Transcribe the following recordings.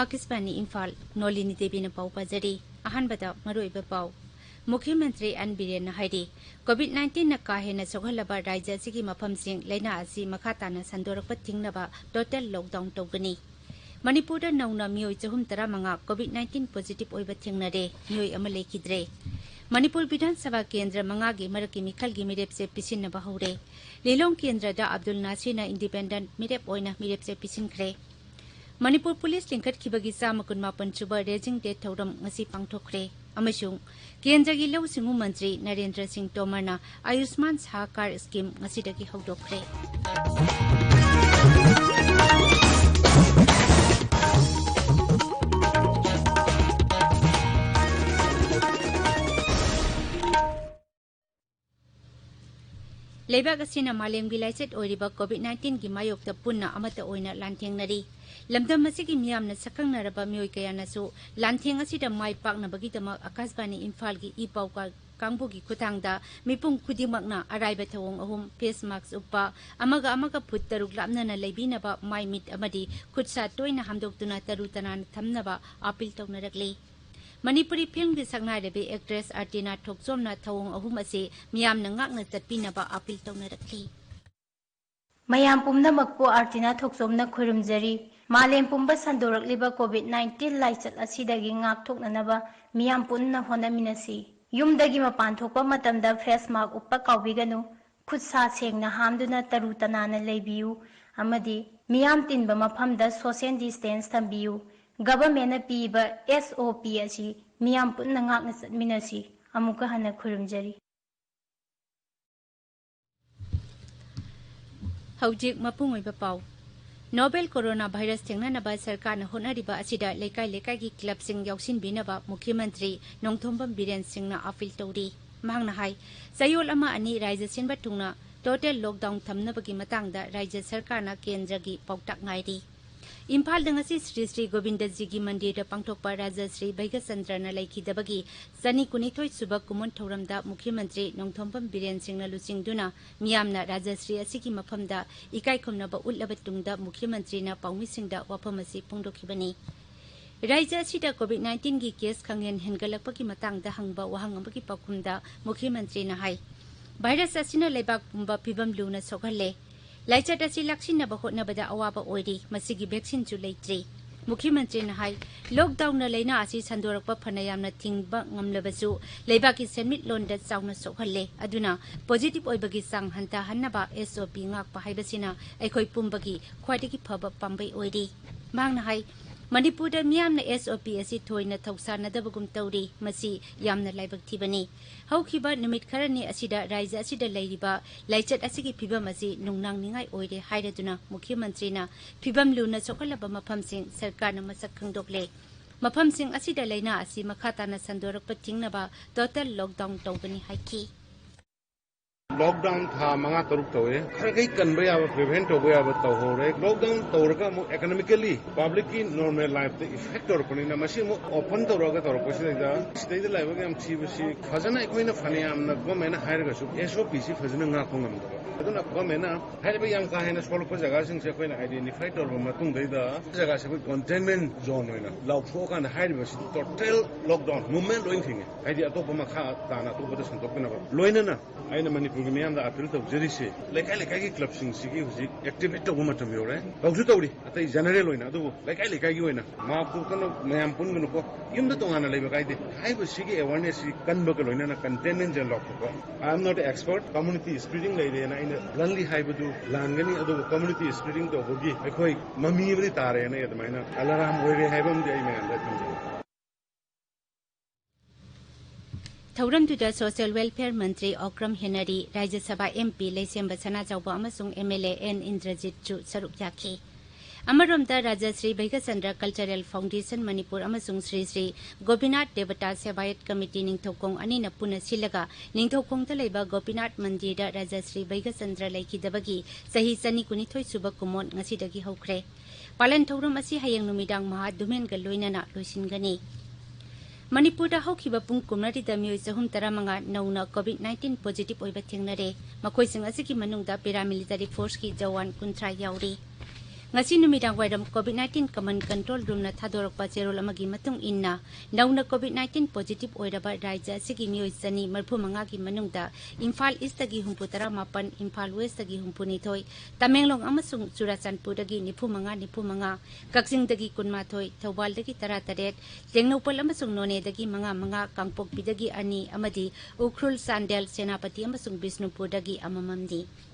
आकाशवाणी इम्फाल नोलिनी देवी ने पाउ पाजरी अहानबदा मरुइबा पाउ मुख्यमंत्री एन बीरेन हाइदी कोविड-19 न काहेन सोहलबा राज्य सिगी मफमसिंग लेना असि मखाताना संदोरप थिंगनबा टोटल लॉकडाउन तौगनी मणिपुर नौना मियोय 335 कोविड-19 पॉजिटिव ओइबा थिंगनरे मियोय अमा लेखिद्रे मणिपुर विधानसभा केंद्र मंगागी मरकी मिखलगी मिरेप से पिसिनबा हौरे लिलोंग केंद्र दा अब्दुल नासिर इंडिपेंडेंट मिरेप ओइना मिरेप से पिसिनख्रे मणिपुर पुलिस लिंखटखिबगी 119 सुबा रेजिंग डे थौरम ngasi पांगथोखरे अमसुंग केंद्र की लौ सिंगु मंत्री नरेंद्र सिंह तोमरना आयुष्मान सहकार स्कीम ngasi हौदोखरे लेबाग असिना मालेमगी लाइसेट ओरिबा कोविड-19 की मायोक्ता पुन्ना अमता ओइना लांथेंगनरी लमदम असिगी मियामना सकंगनरबा मियोय कयानासु लांथेंग असिदा माय पाकनबगीदमक आकाशवाणी इम्फाल की इपाउ कांगबुगी खुथांगदा मिपुंग खुदिमकना अराइबा थवोंग अहुम फेस मास्क उपा अमगा अमगा फुट तरुक लामनना लेबिनबा माय मिट अमदी खुदसा तोइना हमदोक्तुना तरुतनान थमनबा अपील तौनरकले मणिपुरी फिल्म की सकनाइरबी एक्ट्रेस आर्टिना थोकचोमना थवोंग अहुम असे मियामना ngakna चटपिनबा अपील तौनरकली मयाम पुमनमकपो आर्टिना थोकचोमना खुरुमजरी मालेम पुंबा संदोरकलिबा कोविड-19 लाइचत असिदगी ngakthoknanaba मियाम पुन्ना होनमिनसी युमदगी मपान थोकपा मतमदा फेस मास्क उपा काउबिगनु खुदसा सेंगना हामदुना तरुतनाना लेबियु अमदी मियाम तिनबा मफमदा सोशल डिस्टेंस थंबियु गवर्नमेंट पीबा SOP असी मियाम पुन्ना ngakna चटमिनसी अमुका हना खुरुमजरी हौजिक मपुंगोइबा पाउ नोबेल कोरोना वायरस थेंगननबा सरकारना होनारिबा असिदा लेकाई लेकाई की क्लब सिंग याउसिनबिनबा मुख्यमंत्री नोंथोंबम बीरेन सिंहना अपील तौरी मांगना हाई सयोल अमा अनि राज्य सिनबा तुंगना टोटल लॉकडाउन थमनबगी मतांगदा राज्य सरकारना केंद्रगी पौटाक ngairi इम्फाल दंगसी श्री श्री गोविंद जी की मंदिर पांथोकपा राजश्री बैगचंद्रना लेखिदबगी सनी कुनिथोय सुबह कुमन थौरमदा मुख्यमंत्री नोंथोंबम बीरेन सिंहना लुचिंगदुना मियामना राजश्री असिगी मफमदा इकाइखुमनबा उल्लबा तुंगदा मुख्यमंत्रीना पाउमिसिंगदा वाफम असि फोंदोखिबनी राज्य असिदा कोविड-19 की केस खंगेन हेनगलकपगी मतांगदा हंगबा वहांग अमगी पाखुमदा मुख्यमंत्रीना हाई वायरस असिना लेबाक पुंबा फिबम लुना सोगहले लाइचट असी लक्षिनबा होटनबदा अवाबा ओइरी मसिगी वैक्सीन चु लेत्रि मुख्यमंत्री हाई लॉकडाउन लेना असी संदोरकपा फनायामना थिंगबा ngamlabasु लेबाकी सेमिट लोनदा चाउना सोखले अदुना पॉजिटिव ओइबगी सांग हंता हन्नबा SOP ngakpa हाइबसिना अखोय पुंबगी ख्वाइदगी फबा पांबै ओइरी मांगना हाई मणिपुर मियामना SOP असी थोइना थौसानदबगुम तौरी मसी यामना लाइबक थिबनी हौखिबा निमिट खरनी असिदा राज्य असिदा लैरिबा लाइचत असिगी फिबम असी नुंगनांग निंगाई ओइरे हाइरदुना मुख्यमंत्रीना फिबम लुना सोखलबा मफमसिंग सरकारना मसक खंगदोकले मफमसिंग असिदा लेना असी मखाताना संदोरकपा थिंगनबा टोटल लॉकडाउन तौगनी हाइखि लॉकडाउन था मंगा तरुक तौए खरगई कनबे याबा प्रिवेंट होबे याबा तौहोरे लॉकडाउन तौरका मु इकोनॉमिकली पब्लिक की नॉर्मल लाइफ ते इफेक्ट तौरकनिना मसी मु ओपन तौरगा तौरकसिदा स्टेज लाइबगे हम चीबसी फजना इकोइना फनियामना गवर्नमेंट हायरगसु SOP सी फजना ngakong ngamdaba aduna गवर्नमेंट हायरबे याम का हैना सोलको जगह सिंग से कोइना आइडेंटिफाई तौरबा मतुंग दैदा जगह से कंटेनमेंट जोन होइना लाउफोकान हायरबसी टोटल लॉकडाउन मूवमेंट लोइन थिंगे आइदि अतोप मखा ताना अतोपदा संतोकनबा लोइनना आइना मणिपुर मियाम दा अपील तौजरिसे लेकाई लेकाई की क्लब सिंग सिगी हुजि एक्टिवेट तौबा मतम योरे तौजु तौरी अतै जनरल होइना अदु लेकाई लेकाई की होइना मापु कनो मयाम पुनगनो को युमदा तोंगाना लेबा काइदे हाइबो सिगी अवेयरनेस कनबक लोइना कंटेनमेंट जेल लॉकको I am not expert community spreading लेरेना इन लनली हाइबदु लानगनी अदु कम्युनिटी स्प्रेडिंग तो होगी अखोय ममीबरी तारेना यदमाइना अलाराम ओइरे हाइबम दे आइमेंदा थंजे थौरमदुदा सोशल वेलफेयर मंत्री ओक्रम हेनरी राज्यसभा MP लेसेंबा सनाजाउबा अमसुंग MLA N इंद्रजित चु सरुप याखि अमरोमदा राजश्री बैगचंद्र कल्चरल फाउंडेशन मणिपुर अमसुंग श्री श्री गोपीनाथ देवता सेवायत कमिटी निंगथौकोंग अनिना पुना सिलगा निंगथौकोंगदा लेबा गोपीनाथ मंदिरदा राजश्री बैगचंद्र लेखिदबगी सही सनी कुनिथोय सुबा कुमोन ngasiदगी हौख्रे पालन थौरम असि हयंग नुमिदांग महा दुमेनगा लोइनाना लोइसिनगनी मणिपुर हौखिबा पुंग कुमनरी दमियोय 335 नौना कोविड-19 पॉजिटिव ओइबा थेंगनरे मखोइसिंग असिगी मनुंगदा पैरामिलिटरी फोर्स की जवान 30 याउरी ngasi numidang wairam COVID-19 command control room na thadorokpa cherol amagi matung inna nauna COVID-19 positive oiraba raija sigi mioi sani marphu manga gi manungda Imphal East gi humputara mapan Imphal West gi humpuni thoi Tamenglong amasung Churachandpur dagi nipu manga Kaksing dagi kunma thoi Thawal dagi tarataret Lengnopal amasung None dagi manga Kangpok bidagi ani amadi Ukhrul Sandel Senapati amasung Bisnupur dagi amamamdi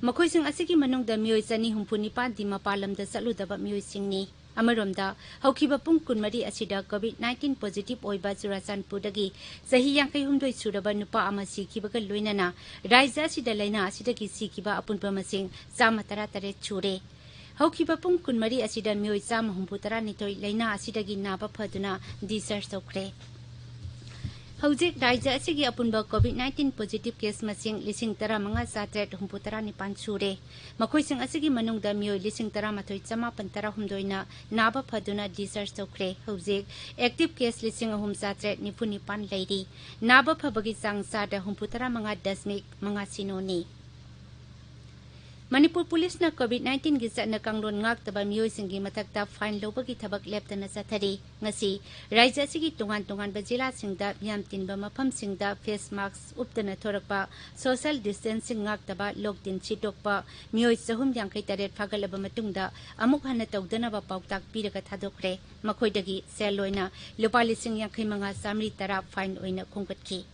Makoising asigi manung da mioi sani humpuni pan di mapalam da saludaba mioi singni amaromda haukiba pung kunmari asida COVID-19 positive oiba Churachandpur dagi sahi yangkai humdoi suraba nupa ama sikibaga loinana raija asida laina asidagi sikiba apunpa masing sama taratare chure haukiba pung kunmari asida mioi sama humputara nitoi laina asidagi naba phaduna discharge tokre Hojik raija asigi apunba COVID-19 positive case masing lising tara mga satret humputara ni pansure. Makoising asigi manungda mioi lising tara matoy sama pantara humdoina naba phaduna discharge tokre. Hojik active case lising ahum satret ni punipan lady. Naba phabagi sang sada humputara mga dasmik mga sinoni. Manipur Police na COVID-19 gisa na kanglon ngak taba mioi singi matakta fine lobagi tabak lepta na satari ngasi raija sigi tungan ba jila singda miyam tinba mafam singda face mask uptana thorakpa social distancing ngak taba lockdown chidokpa mioi sahum yangkai taret phagalaba matungda amuk hana tawdana ba pautak piraga thadokre makoidagi seloina lupa lising yangkai manga samri tara fine oina khungkatki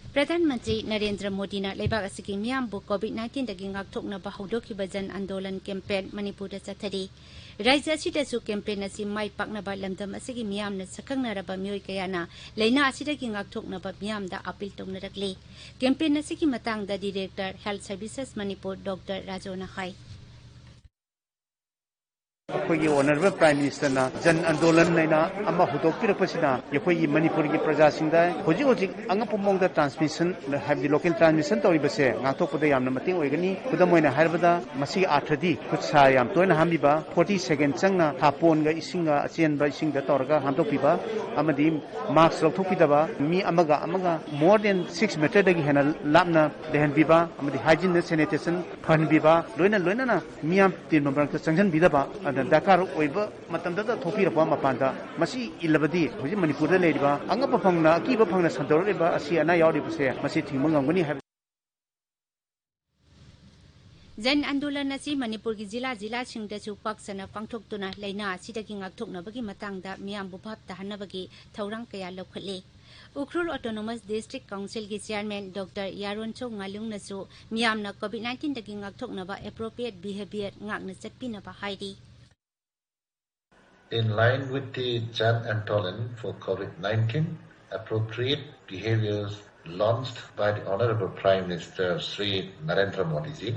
Pradhanmantri Narendra Modi na leibak asigi miyambu COVID-19 dagi ngakthokna ba haudokiba jan andolan campaign Manipur da chathari raija asidasu campaign asi mai pakna ba lamdam asigi miyamna sakangnaraba mioi kayana leina asidagi ngakthokna ba miyamda appeal tongnarakli campaign asigi matangda Director Health Services Manipur Dr. Rajona Hai अखोई honourable prime minister ना जन आंदोलन नैना अमा हुदोकिरपसिना यखोई मणिपुर की प्रजा सिंदा होजि होजि अंगपुमोंग दा transmission हाबदि local transmission तौरिबसे ngathokpदा यामना मतिंग ओइगनी खुदमोइना हारबदा मसी आथ्रदि खुदसा याम तोइना हामिबा 40 second चंगना हापोनगा इसिंगा अचेनबा इसिंगदा तौरगा हामदोकपिबा अमदि mask लौथोकपिदबा मी अमगा more than 6 metre दगी हेना लापना देहनबिबा अमदि hygiene sanitation फनबिबा लोइना मियाम तीन number चंगजन बिदबा Dakar oiba matamda da thopirapa mapanda masi ilabadi hoji Manipur da leiba angapa phangna akiba phangna sandoreba asi ana yauri pase masi thimangangani ha Jan andolan asi Manipur gi jila singda chu paksana pangthoktuna leina asidagi ngakthoknabagi matangda miyam bubhap tahanabagi thaurang kaya lokhatle Ukhrul Autonomous District Council gi Chairman Dr. Yaron Chong Ngalung nasu miyamna COVID-19 dagi ngakthoknaba appropriate behavior ngakna chatpina ba hairi In line with the Jan Antolan for COVID-19, appropriate behaviors launched by the Honorable Prime Minister Sri Narendra Modi ji,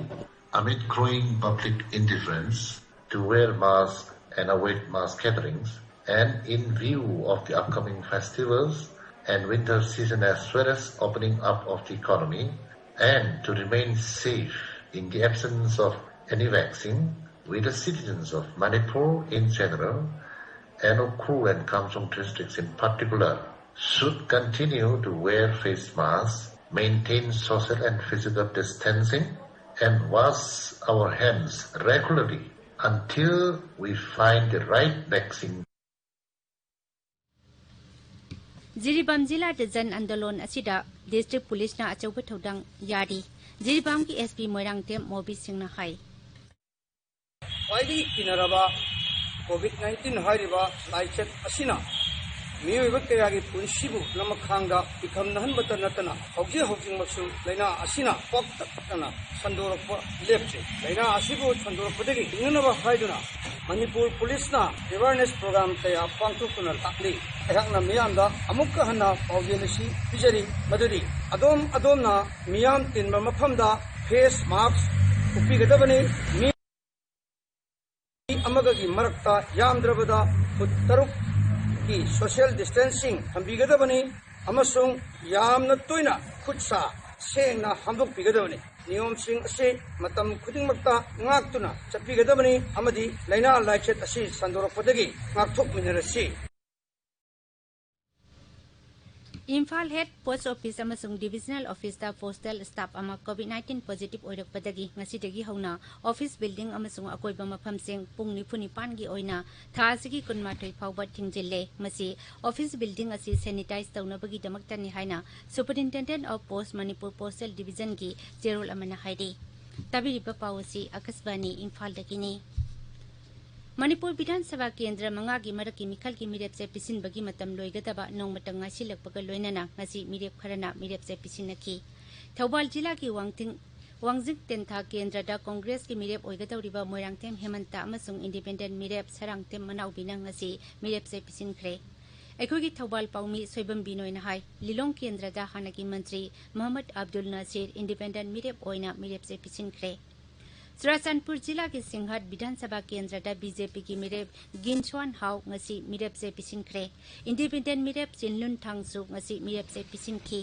amid growing public indifference to wear masks and avoid mass gatherings, and in view of the upcoming festivals and winter season as well as opening up of the economy, and to remain safe in the absence of any vaccine, we the citizens of Manipur in general and Ukhrul and Kamsung districts in particular should continue to wear face masks, maintain social and physical distancing, and wash our hands regularly until we find the right vaccine. Jiribam jila da jan andolon asida district police na achauba thodang yari Jiribam ki SP Moirang tem mobi singna hai Wadi kinaraba COVID-19 hairiba laichet asina miyoiba kayagi punsibu namakhangda ikhamnahanbata natana hojing maksu laina asina poktakana sandorakpa lepche laina asibu sandorakpadagi inganaba haiduna Manipur Police na awareness program kaya pangthokuna takli ayakna miyamda amukka hanna pawjelasi pijari maduri adom na miyam tinba mafamda face mask upigadabani amagagi marakta yamdrabada taruk ki social distancing hambigadabani amasung yamna toina khutsa sengna hamdokpigadabani niyom sing ase matam khudingmakta ngaktuna chappigadabani amadi laina laichet asi sandorakpadagi ngakthokminarasi Imphal Head Post Office amasung Divisional Office da Postal Staff ama COVID-19 positive oirakpadagi ngasidagi hauna office building amasung akoiba mafamsing pung nipunipan gi oina tha asigi kunmathoi phawba thingjille masi office building asi sanitize taunabagi damaktani haina Superintendent of Post Manipur Postal Division gi Jerol amana haidi tabiriba pawasi akasbani Imphal dagini Manipur Bidhan Sabha Kendra Mangagi Maraki Mikhal ki mirep se pisin bagi matam loigadaba nongmatang ngasilak paga loinana ngasi mirep kharana mirep se pisinaki Thawbal jila ki Wangjing Tentha Kendra da Congress ki mirep oigadawriba Moirangtem Hemanta amasung Independent mirep Sarangtem Manaubina ngasi mirep se pisinkhre Ekhogi Thawbal Paumi Soibam Binoina hai Lilong Kendra da Hanaki Mantri Muhammad Abdul Nasir Independent mirep oina mirep se pisinkhre Churachandpur जिला के सिंघाट विधानसभा केंद्र दा BJP की मिरेप गिनचवान how ngasi mirep se pisinkhre independent mirep chinlun thangsu ngasi mirep se pisinki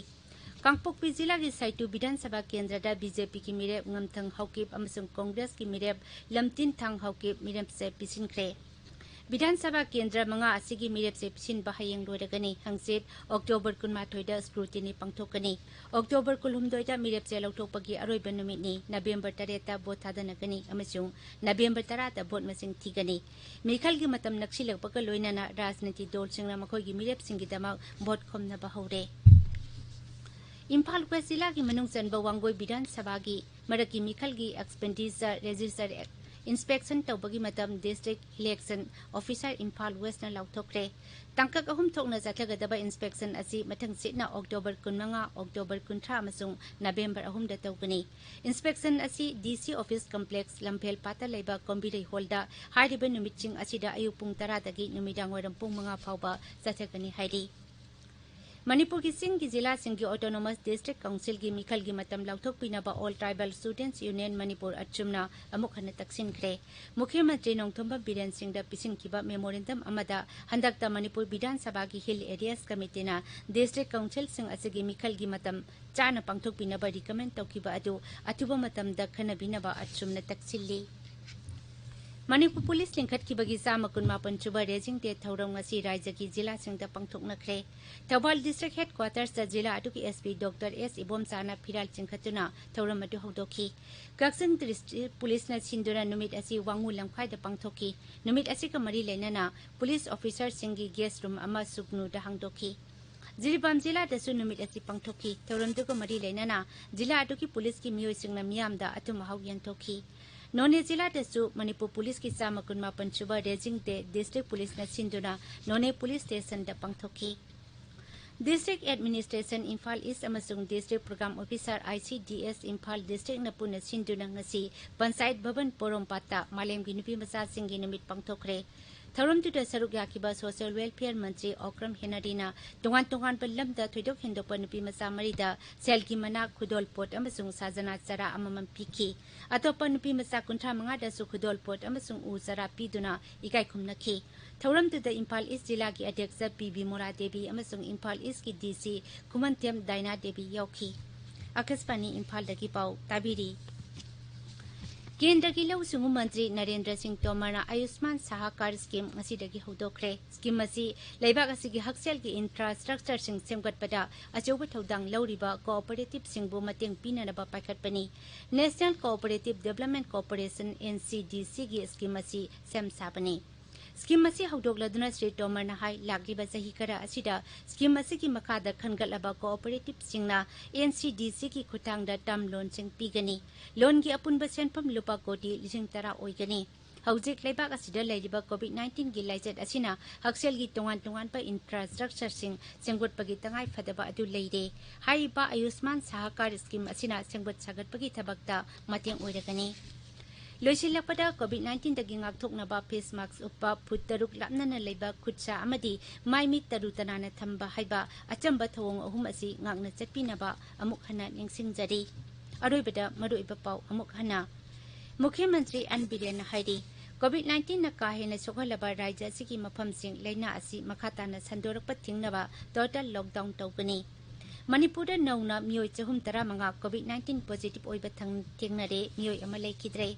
Kangpokpi जिला के साइटु विधानसभा केंद्र दा BJP की मिरेप ngamthang haukip amasung कांग्रेस की मिरेप lamtin thang haukip mirep se pisinkhre विधानसभा केंद्र मंगा असिगी मिरेप से पिसिन बाहायंग लोरगनी हंगसित अक्टोबर 19 दा स्क्रूटिनी पांगथोकनी अक्टोबर 19 दा मिरेप से लौथोकपगी अरोइब नुमितनी नवेम्बर 8 दा भोट थादनगनी अमसुंग नवेम्बर 10 दा भोट मसिंग थीगनी मिखल गी मतम नक्सिलकपग लोइनाना राजनीति दलसिंगना मखोगी मिरेप सिंगिदमा भोट खोमनबा हौरे Imphal West जिला की मनुंग चनबा वांगोय विधानसभा की मरकी मिखल की expenditure register Inspection tawbagi matam district election officer Imphal West na lauthokre tangkak ahum thokna jatlagadaba inspection asi mathang sitna October 15 October 13 amasung November ahum da tawgani inspection asi DC office complex Lamphel pata leiba Kombirei holda hariba numitching asida ayupung 10 dagi numidang waram pung 5 phawba jathagani hairi Manipur की सिंह की जिला सिंह की autonomous district council की मिखल की मतम लाउथोक पिनाबा all tribal students union Manipur अचुमना अमुक हन तक्सिनख्रे मुख्यमंत्री नोंथोंबा बीरेन सिंह दा पिसिनखिबा मेमोरेंडम अमदा हंदकता मणिपुर विधानसभा की हिल एरियाज कमिटीना डिस्ट्रिक्ट काउंसिल सिंह असगी मिखल की मतम चाना पांगथोक पिनाबा रिकमेंड तौखिबा अदु अथुबा मतम दा खनबिनाबा अचुमना तक्सिल्ली Manipur Police lingkhat ki bagi sa makun mapan chuba rejing te thorong ngasi raja ki jila singda pangthokna khre Thawbal district headquarters da jila atu ki SP Dr S Ibom Sana Phiral chingkhatuna thoram atu haudoki Kaksan district police na sindura numit asi wangu lamkhai da pangthoki numit asi ka mari lenana police officer singi guest room ama suknu da hangdoki Jiribam jila da su numit asi pangthoki thoram du ka mari lenana jila atu ki police ki miyoi singna miyam da atu mahau yantoki None जिला दसु Manipur police की सामकुन मापन सुबह raising दे district police न सिंधुना नोने police station द पंगथोकी डिस्ट्रिक्ट एडमिनिस्ट्रेशन इम्फाल ईस्ट अमसुंग district programme officer ICDS Imphal district न पुन सिंधुना ngasi पंचायत भवन पोरोमपाता मालेम की नुपी मसा सिंगी निमित पंगथोखरे थौरम तुदा सरुक याकिबा सोशल वेलफेयर मंत्री ओक्रम हेनारीना तोंगान तोंगान बल्लम दा थोइदोक हेंदोप नुपी मसा मरीदा सेल की मना खुदोल पोट अमसुंग साजना चरा अममम पिकी अतोप नुपी मसा कुंठा मंगा दसु खुदोल पोट अमसुंग उ चरा पीदुना इकाई खुमनखी थौरम तुदा इम्फाल ईस्ट जिला की अध्यक्ष PB मोरा देवी अमसुंग इम्फाल ईस्ट की DC कुमनतेम दाइना देवी यौखी आकाशवाणी इम्फाल दगी पाउ ताबिरी केंद्र की लौ सुंगु मंत्री नरेंद्र सिंह तोमर ना आयुष्मान सहकार स्कीम असिदगी हौदोखरे स्कीम असी लेबाक असिगी हक्सेल की इंफ्रास्ट्रक्चर सिंग सेमगतपदा अचौब थौदांग लौरिबा कोऑपरेटिव सिंगबु मतेंग पिननबा पाइखतपनी national cooperative development corporation NCDC की स्कीम असी सेमसाबनी स्कीम असी हौदोकलदुना श्री तोमर ना हाई लागिबा सही करा असिदा स्कीम असी की मखादा खनगलबा कोऑपरेटिव सिंगना NCDC की खुतांगदा टर्म लोन सिंग पिगनी लोन की अपुनबा सेनफम लुपा कोटी 10,000 ओइगनी हौजिक लेबाक असिदा लेरिबा COVID-19 की लाइजेट असिना हक्सेल की तोंगान तोंगान पर इंफ्रास्ट्रक्चर सिंग सेंगोटपगी तंगाई फदबा अदु लेरे हाइबा आयुष्मान सहकार स्कीम असिना सेंगोट सागतपगी थबकता मतेंग ओइरगनी लोइसिलपदा COVID-19 दगी ngakthoknaba face mask uppa phut taruk lapnana leiba khutsa amadi maimi taru tanana thamba haiba achamba thawong ahum asi ngakna chatpinaba amuk hana ningsingjari aroibada maroiba pau amuk hana मुख्यमंत्री N Biren हाइरी COVID-19 na kahena sokalaba rajya sigi mafam sing laina asi makhatana sandorakpa thingnawa total lockdown tawgani Manipur nauna mioi chahum tara manga COVID-19 positive oiba thangnare mioi ama lekhidre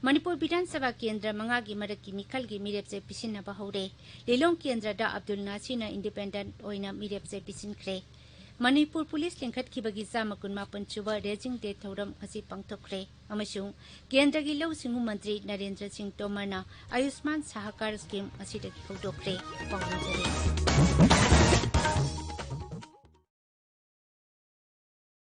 Manipur विधानसभा केंद्र मंगा की मरक की मिखल की मिरेप से पिसिन हौरे लिलोंग केंद्र दा अब्दुल नासिर इंडिपेंडेंट ओइना मिरेप से पिसिनख्रे मणिपुर पुलिस लिंखट की बगी चाम कुनमापन सुबह रेजिंग डे थौरम असी पांगथोखरे अमसुंग केंद्र की लौ सिंह मंत्री नरेंद्र सिंह तोमर आयुष्मान सहकार स्कीम असिदगी हौदोखरे पाउंजरे।